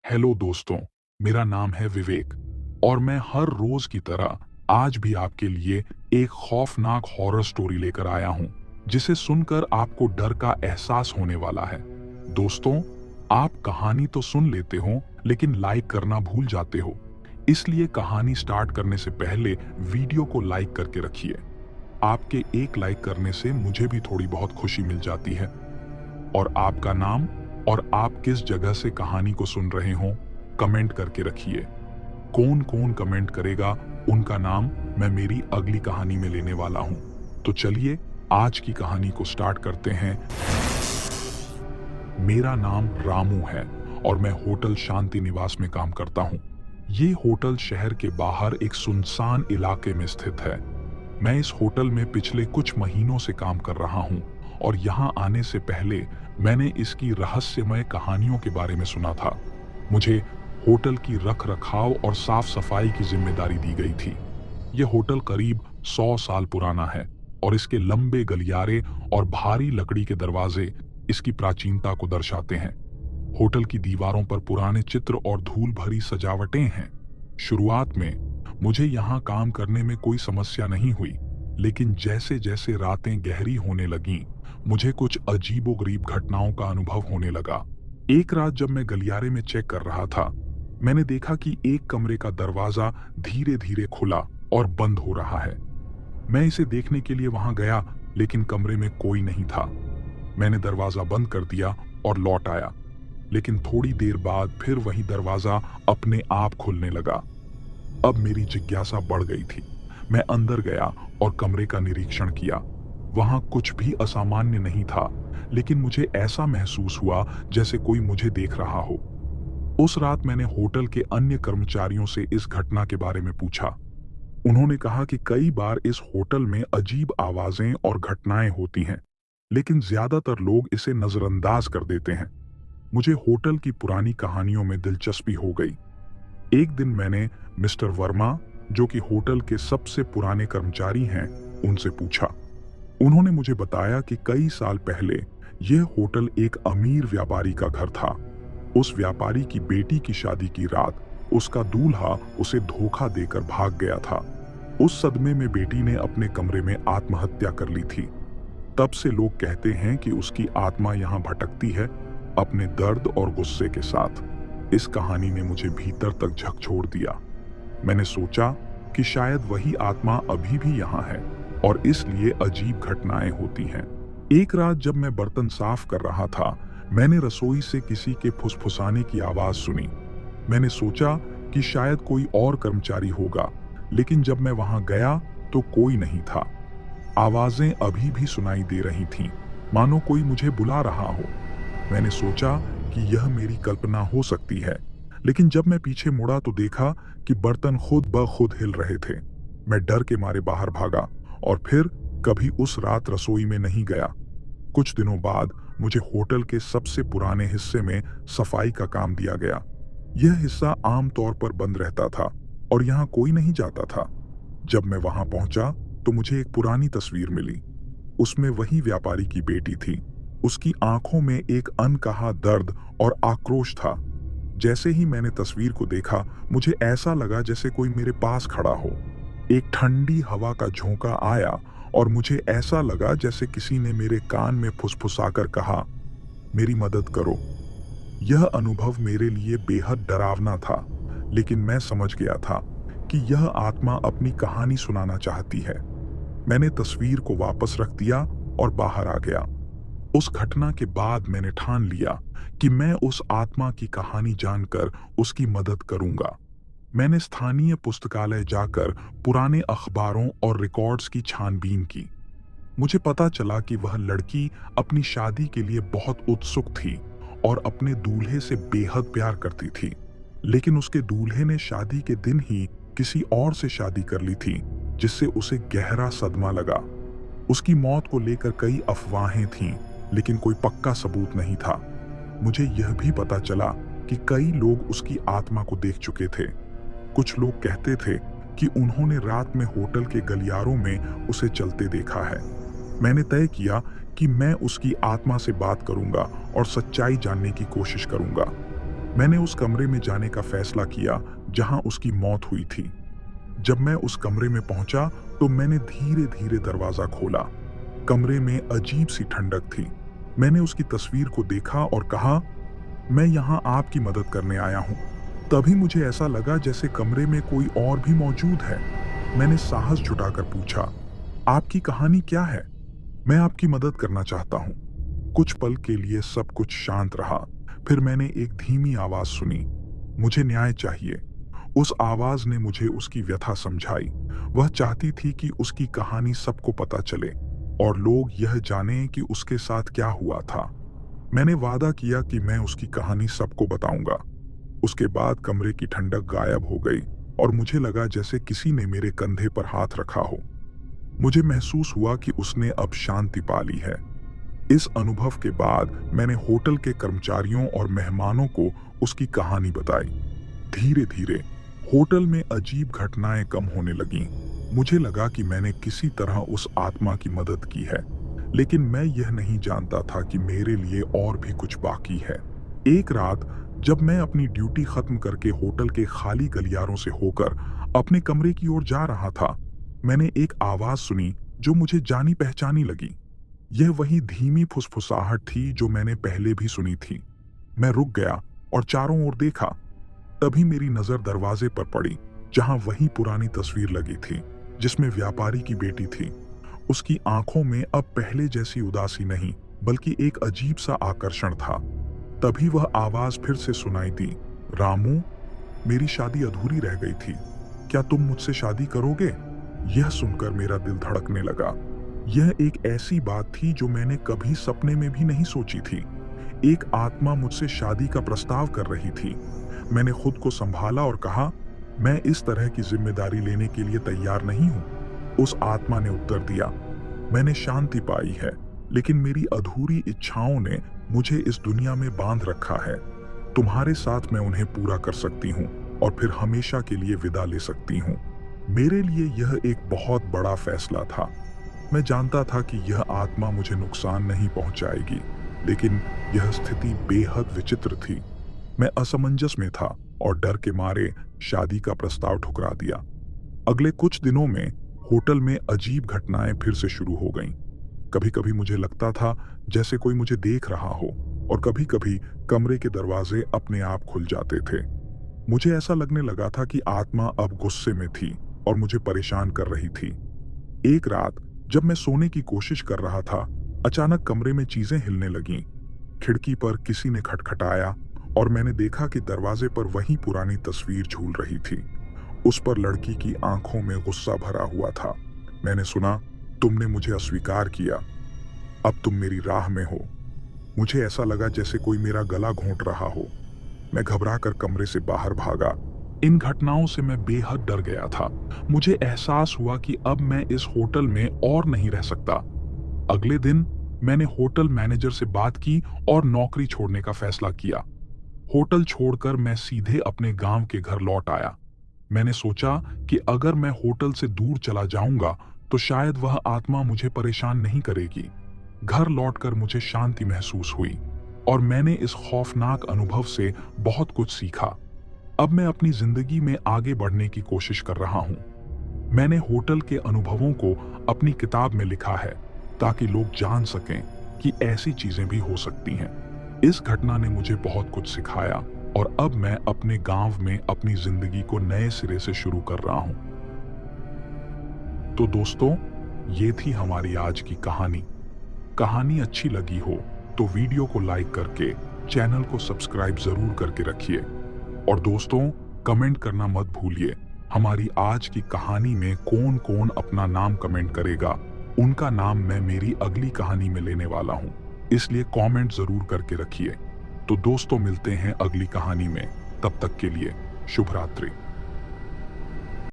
Hello दोस्तों, मेरा नाम है विवेक और मैं हर रोज की तरह आज भी आपके लिए एक खौफनाक हॉरर स्टोरी लेकर आया हूं, जिसे सुनकर आपको डर का एहसास होने वाला है। दोस्तों, आप कहानी तो सुन लेते हो, लेकिन लाइक करना भूल जाते हो। इसलिए कहानी स्टार्ट करने से पहले वीडियो को लाइक करके रखिए। आपके एक लाइक करने से मुझे भी थोड़ी बहुत खुशी मिल जाती है। और आपका नाम और आप किस जगह से कहानी को सुन रहे हो, कमेंट करके रखिए। कौन कौन कमेंट करेगा, उनका नाम मैं मेरी अगली कहानी में लेने वाला हूं। तो चलिए आज की कहानी को स्टार्ट करते हैं। मेरा नाम रामू है और मैं होटल शांति निवास में काम करता हूं। ये होटल शहर के बाहर एक सुनसान इलाके में स्थित है। मैं इस होटल में पिछले कुछ महीनों से काम कर रहा हूं और यहां आने से पहले मैंने इसकी रहस्यमय कहानियों के बारे में सुना था। मुझे होटल की रख रखाव और साफ सफाई की जिम्मेदारी दी गई थी। यह होटल करीब 100 साल पुराना है और इसके लंबे गलियारे और भारी लकड़ी के दरवाजे इसकी प्राचीनता को दर्शाते हैं। होटल की दीवारों पर पुराने चित्र और धूल भरी सजावटें हैं। शुरुआत में मुझे यहाँ काम करने में कोई समस्या नहीं हुई, लेकिन जैसे जैसे रातें गहरी होने लगीं, मुझे कुछ अजीबोगरीब घटनाओं का अनुभव होने लगा। एक रात जब मैं गलियारे में चेक कर रहा था, मैंने देखा कि एक कमरे का दरवाजा धीरे धीरे खुला और बंद हो रहा है। मैं इसे देखने के लिए वहां गया, लेकिन कमरे में कोई नहीं था। मैंने दरवाजा बंद कर दिया और लौट आया, लेकिन थोड़ी देर बाद फिर वही दरवाजा अपने आप खुलने लगा। अब मेरी जिज्ञासा बढ़ गई थी। मैं अंदर गया और कमरे का निरीक्षण किया। वहां कुछ भी असामान्य नहीं था, लेकिन मुझे ऐसा महसूस हुआ जैसे कोई मुझे देख रहा हो। उस रात मैंने होटल के अन्य कर्मचारियों से इस घटना के बारे में पूछा। उन्होंने कहा कि कई बार इस होटल में अजीब आवाजें और घटनाएं होती हैं, लेकिन ज्यादातर लोग इसे नजरअंदाज कर देते हैं। मुझे होटल की पुरानी कहानियों में दिलचस्पी हो गई। एक दिन मैंने मिस्टर वर्मा, जो कि होटल के सबसे पुराने कर्मचारी हैं, उनसे पूछा। उन्होंने मुझे बताया कि कई साल पहले यह होटल एक अमीर व्यापारी का घर था। उस व्यापारी की बेटी की शादी की रात उसका दूल्हा उसे धोखा देकर भाग गया था। उस सदमे में बेटी ने अपने कमरे में आत्महत्या कर ली थी। तब से लोग कहते हैं कि उसकी आत्मा यहाँ भटकती है, अपने दर्द और गुस्से के साथ। इस कहानी ने मुझे भीतर तक झकझोर दिया। मैंने सोचा कि शायद वही आत्मा अभी भी यहाँ है और इसलिए अजीब घटनाएं होती हैं। एक रात जब मैं बर्तन साफ कर रहा था, मैंने रसोई से किसी के फुसफुसाने की आवाज सुनी। मैंने सोचा कि शायद कोई और कर्मचारी होगा, लेकिन जब मैं वहां गया तो कोई नहीं था। आवाजें अभी भी सुनाई दे रही थीं, मानो कोई मुझे बुला रहा हो। मैंने सोचा कि यह मेरी कल्पना हो सकती है, लेकिन जब मैं पीछे मुड़ा तो देखा कि बर्तन खुद ब खुद हिल रहे थे। मैं डर के मारे बाहर भागा और फिर कभी उस रात रसोई में नहीं गया। कुछ दिनों बाद मुझे होटल के सबसे पुराने हिस्से में सफाई का काम दिया गया। यह हिस्सा आमतौर पर बंद रहता था और यहाँ कोई नहीं जाता था। जब मैं वहां पहुंचा तो मुझे एक पुरानी तस्वीर मिली। उसमें वही व्यापारी की बेटी थी। उसकी आंखों में एक अनकहा दर्द और आक्रोश था। जैसे ही मैंने तस्वीर को देखा, मुझे ऐसा लगा जैसे कोई मेरे पास खड़ा हो। एक ठंडी हवा का झोंका आया और मुझे ऐसा लगा जैसे किसी ने मेरे कान में फुसफुसाकर कहा, मेरी मदद करो। यह अनुभव मेरे लिए बेहद डरावना था, लेकिन मैं समझ गया था कि यह आत्मा अपनी कहानी सुनाना चाहती है। मैंने तस्वीर को वापस रख दिया और बाहर आ गया। उस घटना के बाद मैंने ठान लिया कि मैं उस आत्मा की कहानी जानकर उसकी मदद करूंगा। मैंने स्थानीय पुस्तकालय जाकर पुराने अखबारों और रिकॉर्ड्स की छानबीन की। मुझे पता चला कि वह लड़की अपनी शादी के लिए बहुत उत्सुक थी और अपने दूल्हे से बेहद प्यार करती थी, लेकिन उसके दूल्हे ने शादी के दिन ही किसी और से शादी कर ली थी, जिससे उसे गहरा सदमा लगा। उसकी मौत को लेकर कई अफवाहें थीं, लेकिन कोई पक्का सबूत नहीं था। मुझे यह भी पता चला कि कई लोग उसकी आत्मा को देख चुके थे। कुछ लोग कहते थे कि उन्होंने रात में होटल के गलियारों में उसे चलते देखा है। मैंने तय किया कि मैं उसकी आत्मा से बात करूंगा और सच्चाई जानने की कोशिश करूंगा। मैंने उस कमरे में जाने का फैसला किया जहां उसकी मौत हुई थी। जब मैं उस कमरे में पहुंचा तो मैंने धीरे धीरे दरवाजा खोला। कमरे में अजीब सी ठंडक थी। मैंने उसकी तस्वीर को देखा और कहा, मैं यहाँ आपकी मदद करने आया हूँ। तभी मुझे ऐसा लगा जैसे कमरे में कोई और भी मौजूद है। मैंने साहस जुटाकर पूछा, आपकी कहानी क्या है? मैं आपकी मदद करना चाहता हूँ। कुछ पल के लिए सब कुछ शांत रहा। फिर मैंने एक धीमी आवाज सुनी, मुझे न्याय चाहिए। उस आवाज ने मुझे उसकी व्यथा समझाई। वह चाहती थी कि उसकी कहानी सबको पता चले और लोग यह जाने कि उसके साथ क्या हुआ था। मैंने वादा किया कि मैं उसकी कहानी सबको बताऊंगा। उसके बाद कमरे की ठंडक गायब हो गई और मुझे लगा जैसे किसी ने मेरे कंधे पर हाथ रखा हो। मुझे महसूस हुआ कि उसने अब शांति पा ली है। इस अनुभव के बाद मैंने होटल के कर्मचारियों और मेहमानों को उसकी कहानी बताई। धीरे धीरे होटल में अजीब घटनाएं कम होने लगीं। मुझे लगा कि मैंने किसी तरह उस आत्मा की मदद की है, लेकिन मैं यह नहीं जानता था कि मेरे लिए और भी कुछ बाकी है। एक रात जब मैं अपनी ड्यूटी खत्म करके होटल के खाली गलियारों से होकर अपने कमरे की ओर जा रहा था, मैंने एक आवाज सुनी जो मुझे जानी पहचानी लगी। यह वही धीमी फुसफुसाहट थी जो मैंने पहले भी सुनी थी। मैं रुक गया और चारों ओर देखा। तभी मेरी नजर दरवाजे पर पड़ी, जहां वही पुरानी तस्वीर लगी थी जिसमें व्यापारी की बेटी थी। उसकी आंखों में अब पहले जैसी उदासी नहीं, बल्कि एक अजीब सा आकर्षण था। तभी वह आवाज फिर से सुनाई दी, रामू, मेरी शादी अधूरी रह गई थी, क्या तुम मुझसे शादी करोगे? यह सुनकर मेरा दिल धड़कने लगा। यह एक ऐसी बात थी जो मैंने कभी सपने में भी नहीं सोची थी। एक आत्मा मुझसे शादी का प्रस्ताव कर रही थी। मैंने खुद को संभाला और कहा, मैं इस तरह की जिम्मेदारी लेने के लिए तैयार नहीं हूं। उस आत्मा ने उत्तर दिया, मैंने शांति पाई है, लेकिन मेरी अधूरी इच्छाओं ने मुझे इस दुनिया में बांध रखा है। तुम्हारे साथ मैं उन्हें पूरा कर सकती हूँ और फिर हमेशा के लिए विदा ले सकती हूँ। मेरे लिए यह एक बहुत बड़ा फैसला था। मैं जानता था कि यह आत्मा मुझे नुकसान नहीं पहुंचाएगी, लेकिन यह स्थिति बेहद विचित्र थी। मैं असमंजस में था और डर के मारे शादी का प्रस्ताव ठुकरा दिया। अगले कुछ दिनों में होटल में अजीब घटनाएं फिर से शुरू हो गईं। कभी कभी मुझे लगता था जैसे कोई मुझे देख रहा हो और कभी कभी कमरे के दरवाजे अपने आप खुल जाते थे। मुझे ऐसा लगने लगा था कि आत्मा अब गुस्से में थी और मुझे परेशान कर रही थी। एक रात जब मैं सोने की कोशिश कर रहा था, अचानक कमरे में चीजें हिलने लगीं। खिड़की पर किसी ने खटखटाया और मैंने देखा कि दरवाजे पर वही पुरानी तस्वीर झूल रही थी। उस पर लड़की की आंखों में गुस्सा भरा हुआ था। मैंने सुना, तुमने मुझे अस्वीकार किया, अब तुम मेरी राह में हो। मुझे ऐसा लगा जैसे कोई मेरा गला घोंट रहा हो। मैं घबराकर कमरे से बाहर भागा। इन घटनाओं से मैं बेहद डर गया था। मुझे एहसास हुआ कि अब मैं इस होटल में और नहीं रह सकता। अगले दिन मैंने होटल मैनेजर से बात की और नौकरी छोड़ने का फैसला किया। होटल छोड़कर मैं सीधे अपने गांव के घर लौट आया। मैंने सोचा कि अगर मैं होटल से दूर चला जाऊंगा तो शायद वह आत्मा मुझे परेशान नहीं करेगी। घर लौटकर मुझे शांति महसूस हुई और मैंने इस खौफनाक अनुभव से बहुत कुछ सीखा। अब मैं अपनी जिंदगी में आगे बढ़ने की कोशिश कर रहा हूं। मैंने होटल के अनुभवों को अपनी किताब में लिखा है ताकि लोग जान सकें कि ऐसी चीजें भी हो सकती हैं। इस घटना ने मुझे बहुत कुछ सिखाया और अब मैं अपने गांव में अपनी जिंदगी को नए सिरे से शुरू कर रहा हूं। तो दोस्तों, ये थी हमारी आज की कहानी। कहानी अच्छी लगी हो तो वीडियो को लाइक करके चैनल को सब्सक्राइब जरूर करके रखिए और दोस्तों, कमेंट करना मत भूलिए। हमारी आज की कहानी में कौन कौन अपना नाम कमेंट करेगा, उनका नाम मैं मेरी अगली कहानी में लेने वाला हूं, इसलिए कमेंट जरूर करके रखिए। तो दोस्तों, मिलते हैं अगली कहानी में। तब तक के लिए शुभ रात्रि।